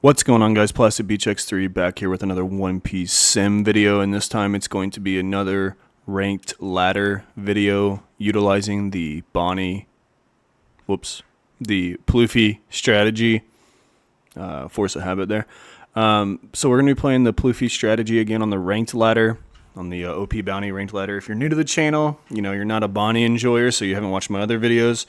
What's going on, guys? Plastic Beach X3 back here with another One Piece sim video, and this time it's going to be another ranked ladder video utilizing the Pluffy strategy. Force of habit there. So we're going to be playing the Pluffy strategy again on the ranked ladder, on the OP Bounty ranked ladder. If you're new to the channel, you know, you're not a Bonnie enjoyer, so you haven't watched my other videos,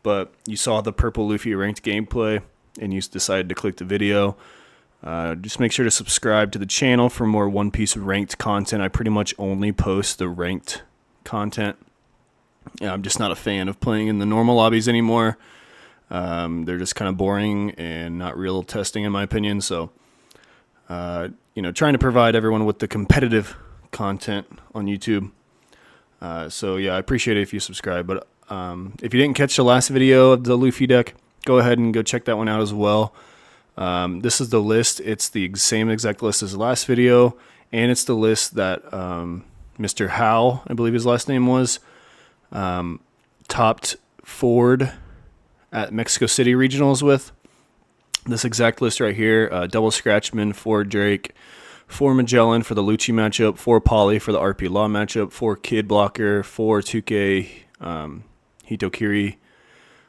but you saw the Purple Luffy ranked gameplay and you decided to click the video. Just make sure to subscribe to the channel for more One Piece ranked content. I pretty much only post the ranked content. Yeah, I'm just not a fan of playing in the normal lobbies anymore. They're just kind of boring and not real testing in my opinion. So, you know, trying to provide everyone with the competitive content on YouTube. So yeah, I appreciate it if you subscribe. But if you didn't catch the last video of the Luffy deck, go ahead and go check that one out as well. This is the list. It's the same exact list as the last video, and it's the list that Mr. Howe, I believe his last name was, topped Ford at Mexico City Regionals with. This exact list right here, double Scratchman, 4 Drake, 4 Magellan for the Lucci matchup, 4 Poly for the RP Law matchup, 4 Kid Blocker, 4 2K Hitokiri,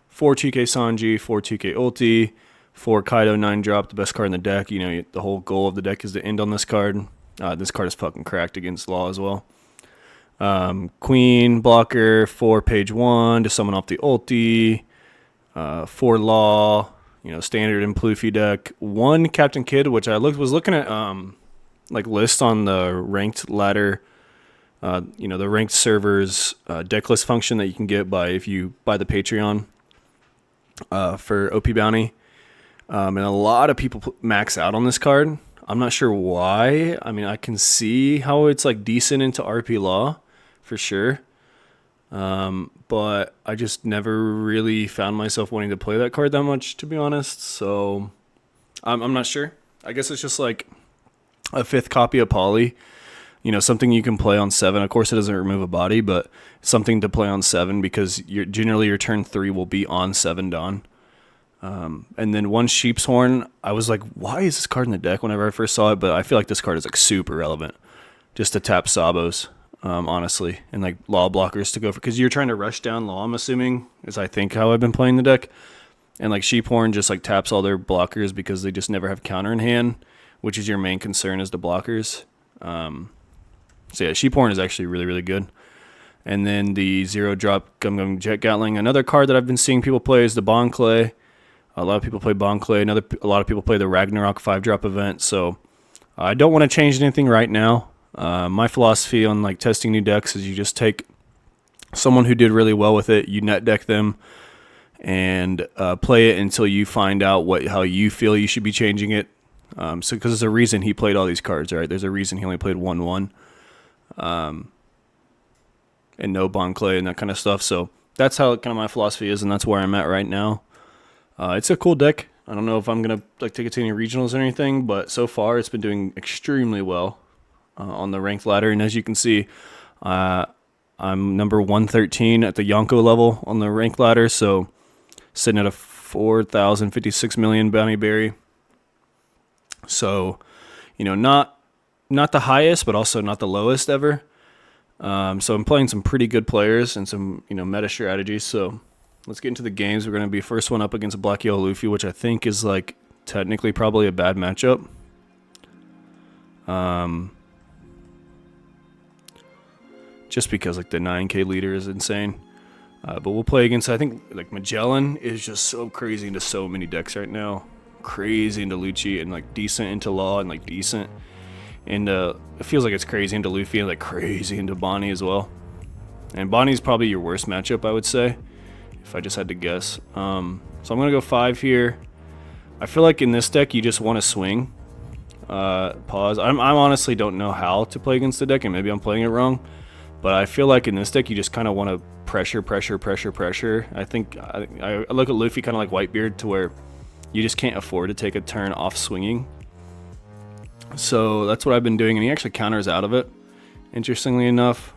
4 2K Sanji, 4 2K Ulti, 4 Kaido 9 drop, the best card in the deck. You know, the whole goal of the deck is to end on this card. This card is fucking cracked against Law as well. Queen Blocker, 4 Page 1 to summon off the Ulti, 4 Law, you know, standard in Pluffy deck. 1 Captain Kid, which I was looking at like lists on the ranked ladder. You know, the ranked servers Decklist function that you can get if you buy the Patreon for OP Bounty. And a lot of people max out on this card. I'm not sure why. I mean, I can see how it's like decent into RP Law for sure. But I just never really found myself wanting to play that card that much, to be honest. So I'm not sure. I guess it's just like a 5th copy of Poly. You know, something you can play on 7. Of course, it doesn't remove a body, but something to play on 7 because generally your turn 3 will be on 7 Dawn. And then 1 Sheep's Horn, I was like, why is this card in the deck whenever I first saw it? But I feel like this card is like super relevant just to tap Sabos, honestly, and like Law blockers to go for, because you're trying to rush down Law, I'm assuming, is I think how I've been playing the deck. And like Sheephorn just like taps all their blockers because they just never have counter in hand, which is your main concern is the blockers. So yeah, Sheephorn is actually really, really good. And then the 0 drop Gum Gum Jet Gatling. Another card that I've been seeing people play is the Bon Clay. A lot of people play Bon Clay. A lot of people play the Ragnarok 5 drop event. So I don't want to change anything right now. My philosophy on like testing new decks is you just take someone who did really well with it, you net deck them, and play it until you find out how you feel you should be changing it. So because there's a reason he played all these cards, right? There's a reason he only played 1/1. And no Bon Clay and that kind of stuff. So that's how kind of my philosophy is, and that's where I'm at right now. It's a cool deck. I don't know if I'm gonna like take it to any regionals or anything, but so far it's been doing extremely well on the ranked ladder. And as you can see, I'm number 113 at the Yonko level on the ranked ladder, so sitting at a 4,056 million bounty berry. So, you know, not the highest, but also not the lowest ever. So I'm playing some pretty good players and some, you know, meta strategies. So let's get into the games. We're going to be first one up against Black Yellow Luffy, which I think is like technically probably a bad matchup. Just because like the 9K leader is insane. But we'll play against, I think like Magellan is just so crazy into so many decks right now. Crazy into Lucci and like decent into Law and like decent. And it feels like it's crazy into Luffy and like crazy into Bonnie as well. And Bonnie's probably your worst matchup, I would say, if I just had to guess. So I'm going to go 5 here. I feel like in this deck, you just want to swing. Pause. I honestly don't know how to play against the deck, and maybe I'm playing it wrong. But I feel like in this deck, you just kind of want to pressure. I think I look at Luffy kind of like Whitebeard to where you just can't afford to take a turn off swinging. So that's what I've been doing, and he actually counters out of it, interestingly enough.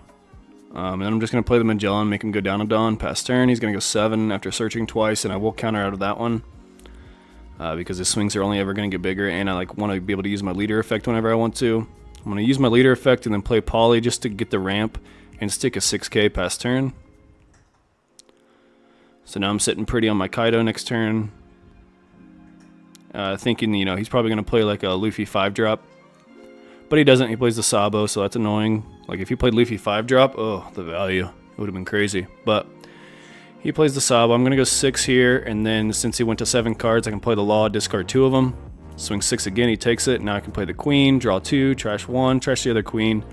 And then I'm just going to play the Magellan, make him go down a Dawn, pass turn. He's going to go 7 after searching twice, and I will counter out of that one. because his swings are only ever going to get bigger, and I like want to be able to use my leader effect whenever I want to. I'm going to use my leader effect and then play Poly just to get the ramp and stick a 6k past turn. So now I'm sitting pretty on my Kaido next turn. Thinking, you know, he's probably going to play like a Luffy 5-drop. But he doesn't. He plays the Sabo, so that's annoying. Like if he played Luffy 5-drop, oh, the value. It would have been crazy. But he plays the Sabo. I'm going to go 6 here, and then since he went to 7 cards, I can play the Law, discard 2 of them. Swing 6 again, he takes it. Now I can play the Queen, draw 2, trash 1, trash the other Queen.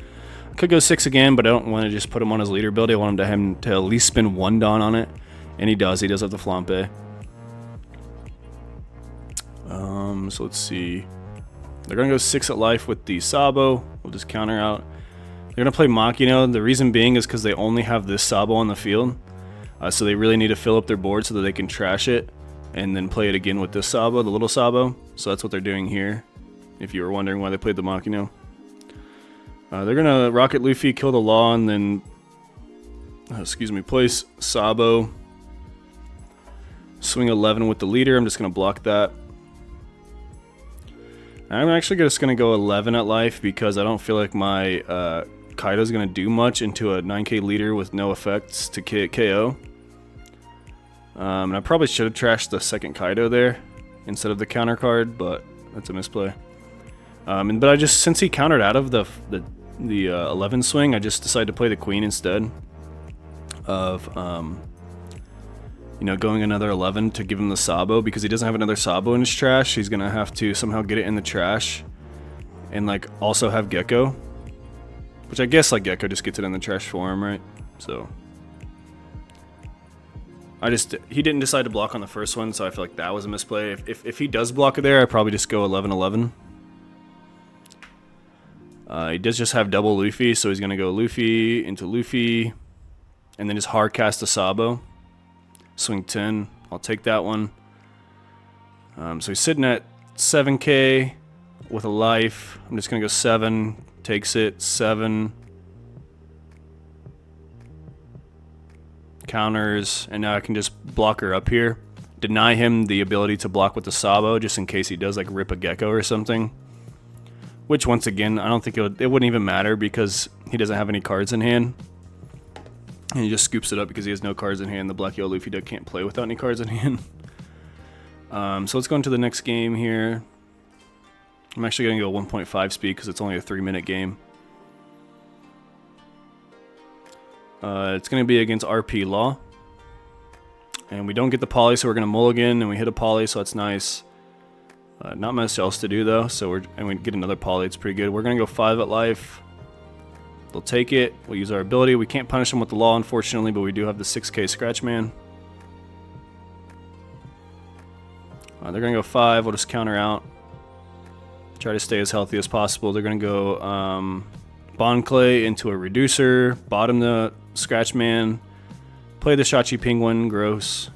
I could go 6 again, but I don't want to just put him on his leader ability. I want him to at least spend 1 Dawn on it. And he does. He does have the Flampe. So let's see. They're going to go 6 at life with the Sabo. We'll just counter out. They're going to play Makino. The reason being is because they only have this Sabo on the field. So they really need to fill up their board so that they can trash it and then play it again with this Sabo, the little Sabo. So that's what they're doing here, if you were wondering why they played the Makino. They're going to Rocket Luffy, kill the Law, and then, place Sabo. Swing 11 with the leader. I'm just going to block that. I'm actually just going to go 11 at life because I don't feel like my Kaido's going to do much into a 9k leader with no effects to KO. And I probably should have trashed the second Kaido there instead of the counter card, but that's a misplay. But I just, since he countered out of the 11 swing, I just decided to play the Queen instead of you know, going another 11 to give him the Sabo, because he doesn't have another Sabo in his trash. He's gonna have to somehow get it in the trash and like also have Gecko, which I guess like Gecko just gets it in the trash for him, right? So he didn't decide to block on the first one, so I feel like that was a misplay. If he does block it there, I probably just go 11-11. He does just have double Luffy, so he's gonna go Luffy into Luffy and then just hard cast a Sabo. Swing 10. I'll take that one. So he's sitting at 7k with a life. I'm just going to go 7. Takes it. 7. Counters. And now I can just block her up here. Deny him the ability to block with the Sabo just in case he does like rip a Gecko or something. Which once again, I don't think it wouldn't even matter because he doesn't have any cards in hand. And he just scoops it up because he has no cards in hand. The Black Yellow Luffy deck can't play without any cards in hand. So let's go into the next game here. I'm actually going to go 1.5 speed because it's only a 3-minute game. It's going to be against RP Law. And we don't get the Poly, so we're going to mulligan, and we hit a Poly, so that's nice. Not much else to do though, so and we get another Poly, it's pretty good. We're going to go 5 at life. They'll take it. We'll use our ability. We can't punish them with the Law, unfortunately, but we do have the 6k Scratch Man. They're going to go 5. We'll just counter out. Try to stay as healthy as possible. They're going to go Bond Clay into a Reducer, bottom the Scratch Man, play the Shachi Penguin, gross.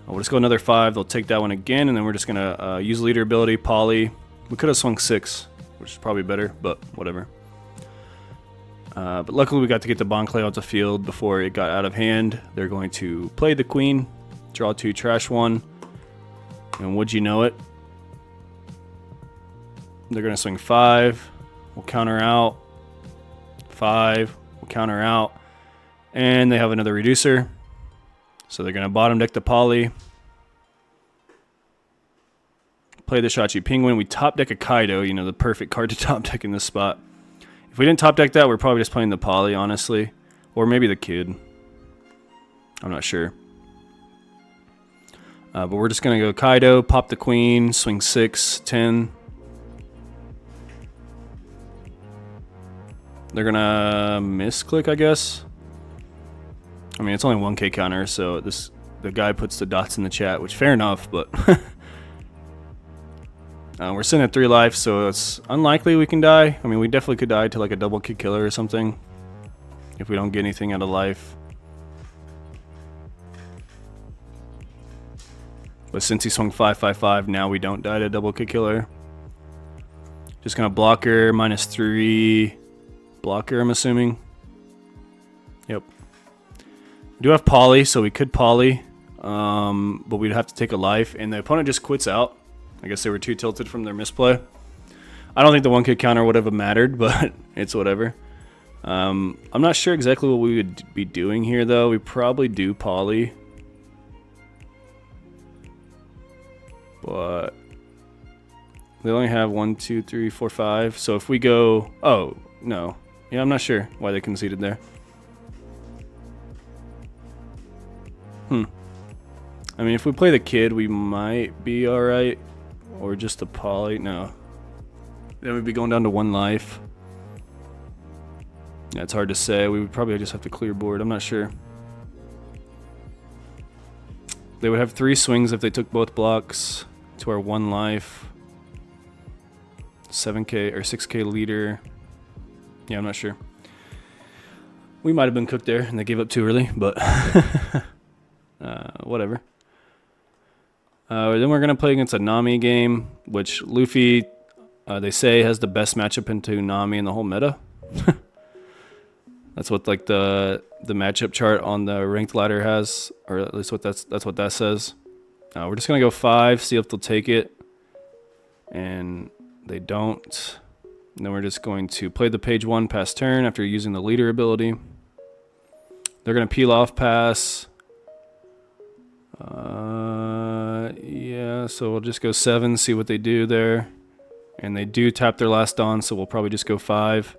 We'll just go another 5. They'll take that one again, and then we're just going to use leader ability, Poly. We could have swung 6, which is probably better, but whatever. But luckily we got to get the Bond Clay out the field before it got out of hand. They're going to play the Queen, draw 2, trash 1, and would you know it, they're going to swing 5. We'll counter out. 5. We'll counter out. And they have another Reducer. So they're going to bottom deck the Poly. Play the Shachi Penguin. We top deck a Kaido, you know, the perfect card to top deck in this spot. If we didn't top deck that, we're probably just playing the Poly, honestly. Or maybe the Kid. I'm not sure. But we're just going to go Kaido, pop the Queen, swing 6, 10. They're going to misclick, I guess. I mean, it's only 1k counter, so the guy puts the dots in the chat, which fair enough, but we're sitting at 3 life, so it's unlikely we can die. I mean, we definitely could die to like a double kick killer or something if we don't get anything out of life. But since he swung 5/5/5, now we don't die to a double kick killer. Just gonna blocker, -3. Blocker, I'm assuming. Yep. We do have Poly, so we could Poly. but we'd have to take a life, and the opponent just quits out. I guess they were too tilted from their misplay. I don't think the 1K counter would have mattered, but it's whatever. I'm not sure exactly what we would be doing here, though. We probably do poly. But they only have 1, 2, 3, 4, 5. So if we go... Oh, no. Yeah, I'm not sure why they conceded there. I mean, if we play the kid, we might be alright. Or just a poly. No. Then we'd be going down to 1 life. Yeah, it's hard to say. We would probably just have to clear board. I'm not sure. They would have 3 swings if they took both blocks to our 1 life. 7K or 6K leader. Yeah, I'm not sure. We might have been cooked there and they gave up too early, but whatever. Then we're going to play against a Nami game, which Luffy, they say, has the best matchup into Nami in the whole meta. That's what like the matchup chart on the ranked ladder has, or at least that's what that says. We're just going to go 5, see if they'll take it. And they don't. And then we're just going to play the page 1 pass turn after using the leader ability. They're going to peel off pass. Yeah, so we'll just go 7, see what they do there. And they do tap their last Dawn, so we'll probably just go 5.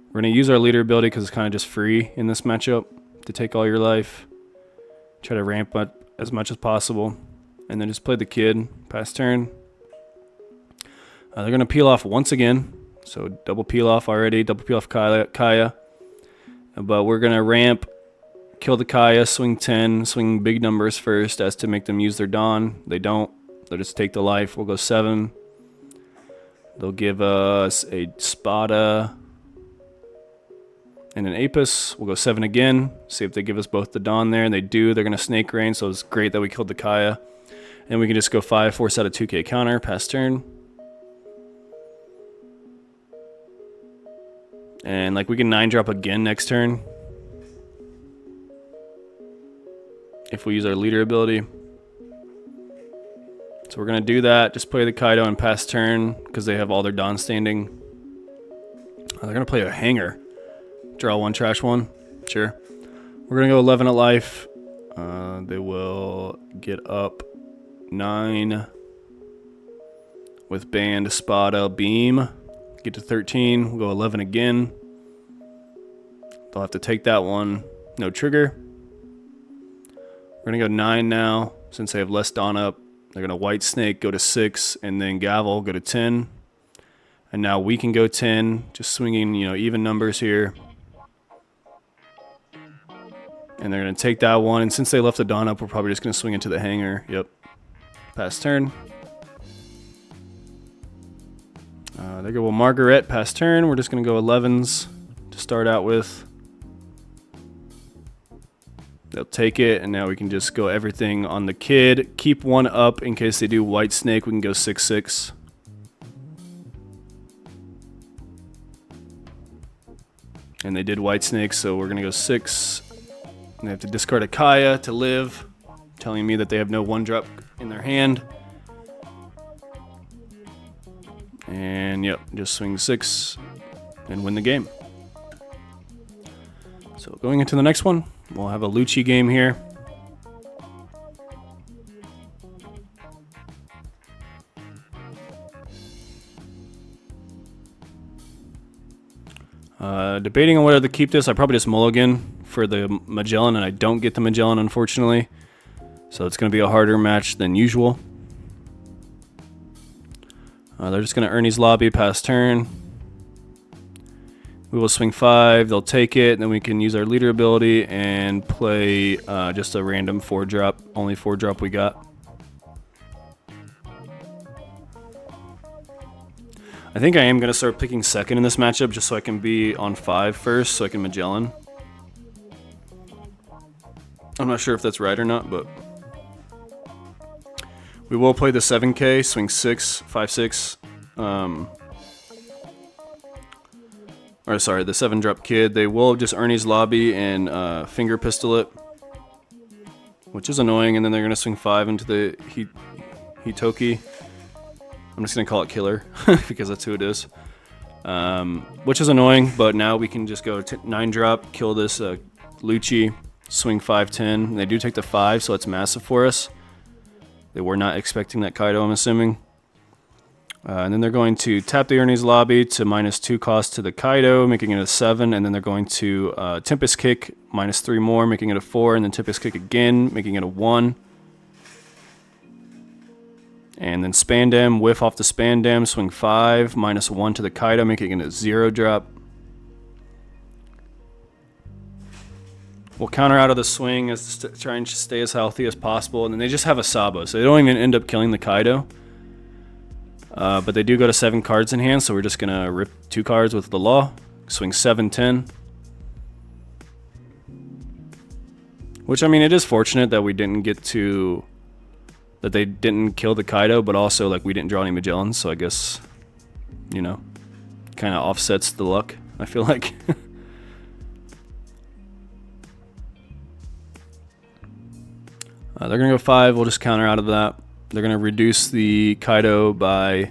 We're going to use our leader ability because it's kind of just free in this matchup to take all your life. Try to ramp up as much as possible. And then just play the kid, pass turn. They're going to peel off once again. So double peel off already, double peel off Kaya. But we're going to ramp, kill the Kaya, swing 10, swing big numbers first as to make them use their Dawn. They don't. They'll just take the life. We'll go 7. They'll give us a Spada and an Apis. We'll go 7 again. See if they give us both the Dawn there. And they do. They're going to Snake Rain, so it's great that we killed the Kaya. And we can just go 5, force out a 2K counter, pass turn. And like we can 9-drop again next turn if we use our leader ability. So we're going to do that. Just play the Kaido and pass turn because they have all their Dawn standing. They're going to play a hanger. Draw 1, trash 1. Sure. We're going to go 11 at life. They will get up 9 with band, Spada, beam. Get to 13. We'll go 11 again. They'll have to take that one. No trigger. We're going to go 9 now since they have less Dawn up. They're going to White Snake, go to 6, and then Gavel, go to 10. And now we can go 10, just swinging, even numbers here. And they're going to take that one. And since they left the Dawn up, we're probably just going to swing into the hanger. Yep. Pass turn. There go Margaret, pass turn. We're just going to go 11s to start out with. They'll take it, and now we can just go everything on the kid. Keep 1 up in case they do White Snake. We can go 6-6. And they did White Snake, so we're going to go 6. And they have to discard a Kaya to live, telling me that they have no 1-drop in their hand. And yep, just swing 6 and win the game. So going into the next one, we'll have a Lucci game here. Debating on whether to keep this. I probably just mulligan for the Magellan, and I don't get the Magellan, unfortunately. So it's going to be a harder match than usual. They're just going to Ernie's Lobby, pass turn. We will swing 5, they'll take it, and then we can use our leader ability and play just a random 4-drop, only 4-drop we got. I think I am going to start picking second in this matchup just so I can be on 5 first, so I can Magellan. I'm not sure if that's right or not, but we will play the 7K, swing 6, 5, 6. Or sorry, the 7-drop kid. They will just Ernie's Lobby and finger pistol it which is annoying. And then they're going to swing 5 into the Hitoki. I'm just going to call it Killer because that's who it is. Which is annoying, but now we can just go 9-drop, kill this Lucci, swing 5-10. They do take the 5, so it's massive for us. They were not expecting that Kaido, I'm assuming. And then they're going to tap the Ernie's Lobby to -2 cost to the Kaido, making it a 7. And then they're going to Tempest Kick, -3 more, making it a 4. And then Tempest Kick again, making it a 1. And then Spandam, whiff off the Spandam, swing 5, -1 to the Kaido, making it a 0-drop. We'll counter out of the swing as to try and stay as healthy as possible. And then they just have a Sabo, so they don't even end up killing the Kaido. But they do go to 7 cards in hand, so we're just going to rip 2 cards with the Law. Swing 7-10. Which, I mean, it is fortunate that we didn't get to... that they didn't kill the Kaido, but also, like, we didn't draw any Magellans, so I guess, you know, kind of offsets the luck, I feel like. They're going to go 5. We'll just counter out of that. They're going to reduce the Kaido by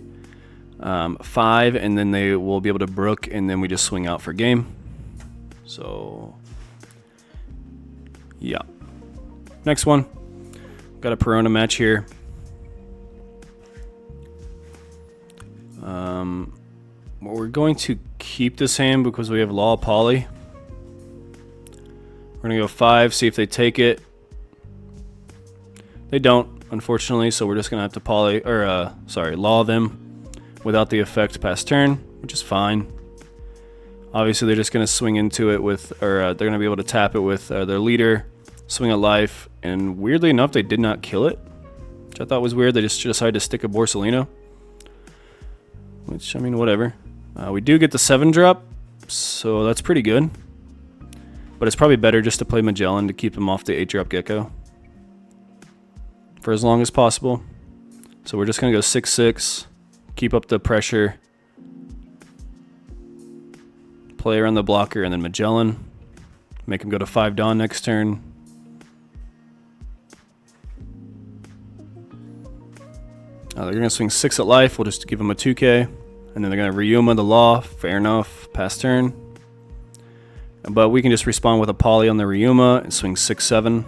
5, and then they will be able to brook, and then we just swing out for game. So, yeah. Next one. Got a Perona match here. We're going to keep this hand because we have Law Poly. We're going to go 5, see if they take it. They don't, unfortunately, so we're just going to have to Poly, or Law them without the effect past turn, which is fine. Obviously, they're just going to swing into it with, or they're going to be able to tap it with their leader, swing a life, and weirdly enough, they did not kill it, which I thought was weird. They just decided to stick a Borsalino, which, I mean, whatever. We do get the 7-drop, so that's pretty good. But it's probably better just to play Magellan to keep him off the 8-drop Gecko for as long as possible. So we're just going to go 6-6, keep up the pressure, play around the blocker, and then Magellan. Make him go to 5 Dawn next turn. They're going to swing 6 at life. We'll just give him a 2K. And then they're going to Ryuma the Law. Fair enough. Pass turn. But we can just respond with a Poly on the Ryuma and swing 6-7.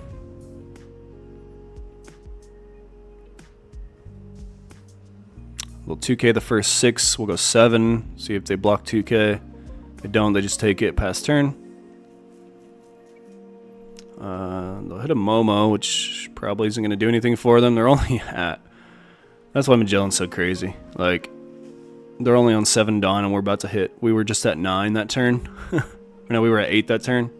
We'll 2K the first 6. We'll go 7. See if they block 2K. If they don't, they just take it past turn. They'll hit a Momo, which probably isn't going to do anything for them. They're only at... That's why Magellan's so crazy. Like, they're only on 7 Dawn, and we're about to hit... We were just at 9 that turn. No, we were at 8 that turn.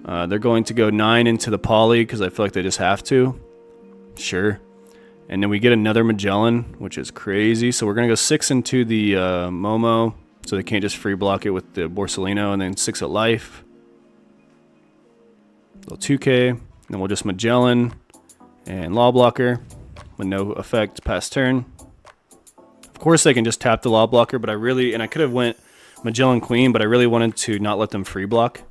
They're going to go 9 into the Poly, because I feel like they just have to. Sure. And then we get another Magellan, which is crazy. So we're going to go 6 into the Momo, so they can't just free block it with the Borsalino, and then 6 at life. Little 2K. Then we'll just Magellan and Law Blocker with no effect past turn. Of course they can just tap the Law Blocker, but I really, and I could have went Magellan Queen, but I really wanted to not let them free block.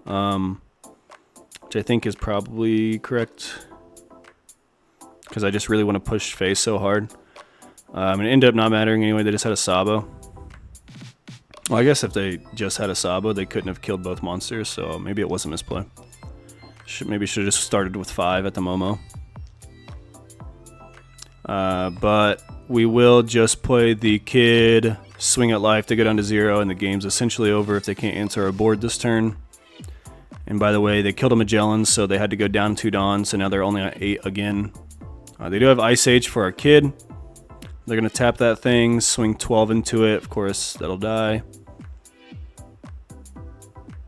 Which I think is probably correct, because I just really want to push face so hard. And it ended up not mattering anyway. They just had a Sabo. Well, I guess if they just had a Sabo, they couldn't have killed both monsters, so maybe it was a misplay. Maybe should have just started with 5 at the Momo. But we will just play the Kid, swing at life to go down to 0, and the game's essentially over if they can't answer our board this turn. And by the way, they killed a Magellan, so they had to go down 2 Dawns, so now they're only at 8 again. They do have Ice Age for our Kid. They're going to tap that thing, swing 12 into it. Of course, that'll die.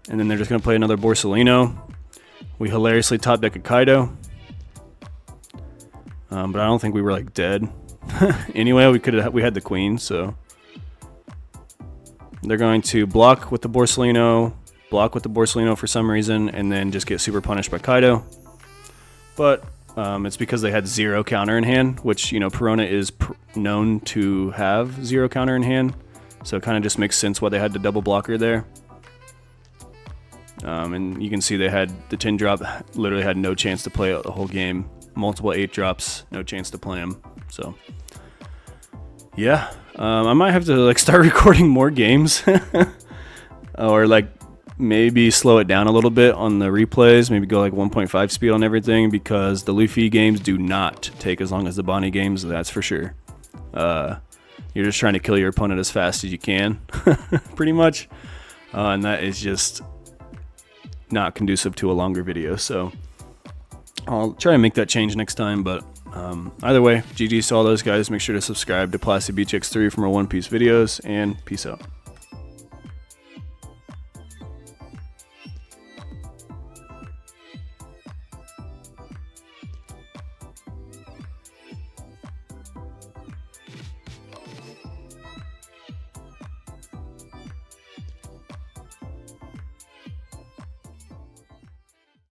And then they're just going to play another Borsalino. We hilariously top deck a Kaido. But I don't think we were like dead. Anyway, we had the Queen, so they're going to block with the Borsalino, for some reason, and then just get super punished by Kaido. But it's because they had 0 counter in hand, which, you know, Perona is known to have 0 counter in hand, so it kind of just makes sense why they had the double blocker there. And you can see they had the 10 drop, literally had no chance to play out the whole game. Multiple 8 drops, no chance to play them. So yeah, I might have to like start recording more games, or like maybe slow it down a little bit on the replays. Maybe go like 1.5 speed on everything, because the Luffy games do not take as long as the Bonnie games. That's for sure. You're just trying to kill your opponent as fast as you can, pretty much, and that is just not conducive to a longer video. So I'll try and make that change next time. But either way, GG's to all those guys. Make sure to subscribe to Plastic Beach X3 for more One Piece videos, and peace out.